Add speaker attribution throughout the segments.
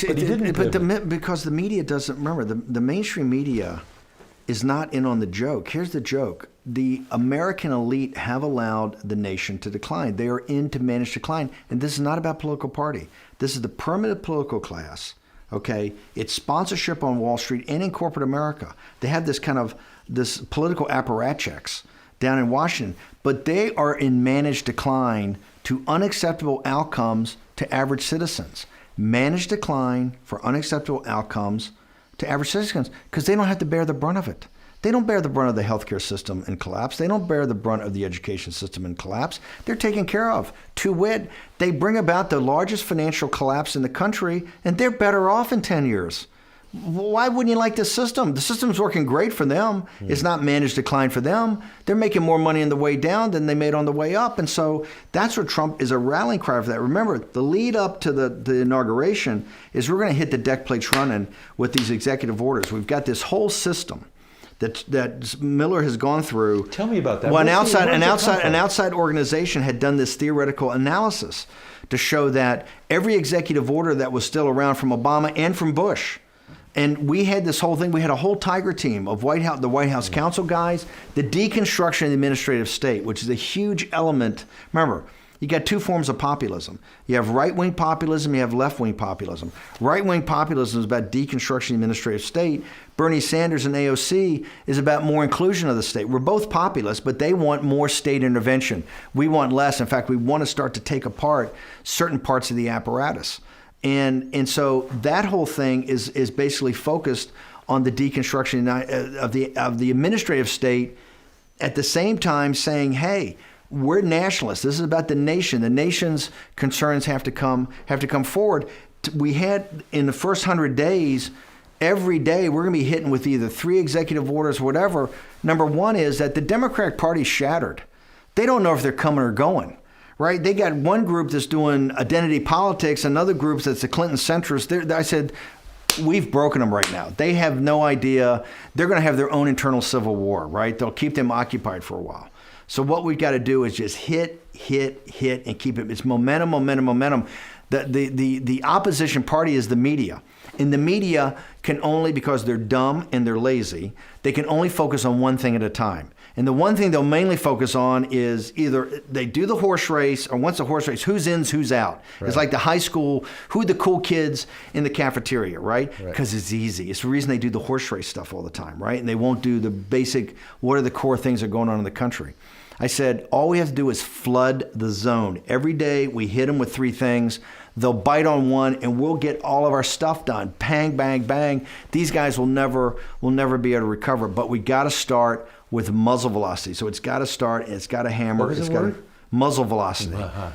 Speaker 1: But he didn't pivot.
Speaker 2: Because the media doesn't remember. The mainstream media is not in on the joke. Here's the joke. The American elite have allowed the nation to decline. They are in to manage decline. And this is not about political party. This is the permanent political class. Okay, it's sponsorship on Wall Street and in corporate America. They have this political apparatchiks down in Washington, but they are in managed decline to unacceptable outcomes to average citizens. Managed decline for unacceptable outcomes to average citizens because they don't have to bear the brunt of it. They don't bear the brunt of the healthcare system in collapse. They don't bear the brunt of the education system in collapse. They're taken care of. To wit, they bring about the largest financial collapse in the country, and they're better off in 10 years. Why wouldn't you like this system? The system's working great for them. It's not managed decline for them. They're making more money on the way down than they made on the way up. And so that's what Trump is a rallying cry for that. Remember, the lead up to the inauguration is we're going to hit the deck plates running with these executive orders. We've got this whole system that Miller has gone through.
Speaker 1: Tell me about that.
Speaker 2: Well, an outside organization had done this theoretical analysis to show that every executive order that was still around from Obama and from Bush, and we had this whole thing. We had a whole tiger team of the White House counsel guys, the deconstruction of the administrative state, which is a huge element. Remember, you got two forms of populism. You have right-wing populism, you have left-wing populism. Right-wing populism is about deconstruction of the administrative state. Bernie Sanders and AOC is about more inclusion of the state. We're both populists, but they want more state intervention. We want less. In fact, we want to start to take apart certain parts of the apparatus. And so that whole thing is basically focused on the deconstruction of the administrative state, at the same time saying, hey, we're nationalists. This is about the nation. The nation's concerns have to come forward. We had in the first 100 days, every day we're going to be hitting with either 3 executive orders or whatever. Number one is that the Democratic Party's shattered. They don't know if they're coming or going. Right? They got one group that's doing identity politics, another group that's the Clinton centrists. I said, we've broken them right now. They have no idea. They're going to have their own internal civil war, right? They'll keep them occupied for a while. So what we've got to do is just hit, and keep it. It's momentum. The opposition party is the media. And the media can only, because they're dumb and they're lazy, they can only focus on one thing at a time. And the one thing they'll mainly focus on is either they do the horse race, or once the horse race, who's in, who's out. Right. It's like the high school, who the cool kids in the cafeteria, right? Because it's easy. It's the reason they do the horse race stuff all the time, right? And they won't do the basic, what are the core things that are going on in the country? I said, all we have to do is flood the zone. Every day we hit them with 3 things. They'll bite on one, and we'll get all of our stuff done. Bang, bang, bang. These guys will never be able to recover. But we got to start with muzzle velocity. So it's got to start, and it's got to hammer.
Speaker 1: What was the word?
Speaker 2: Muzzle velocity.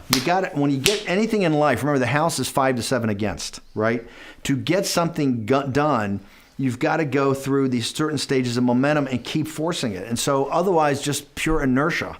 Speaker 2: You got it. When you get anything in life, remember the House is 5-7 against, right? To get something done, you've got to go through these certain stages of momentum and keep forcing it. And so otherwise, just pure inertia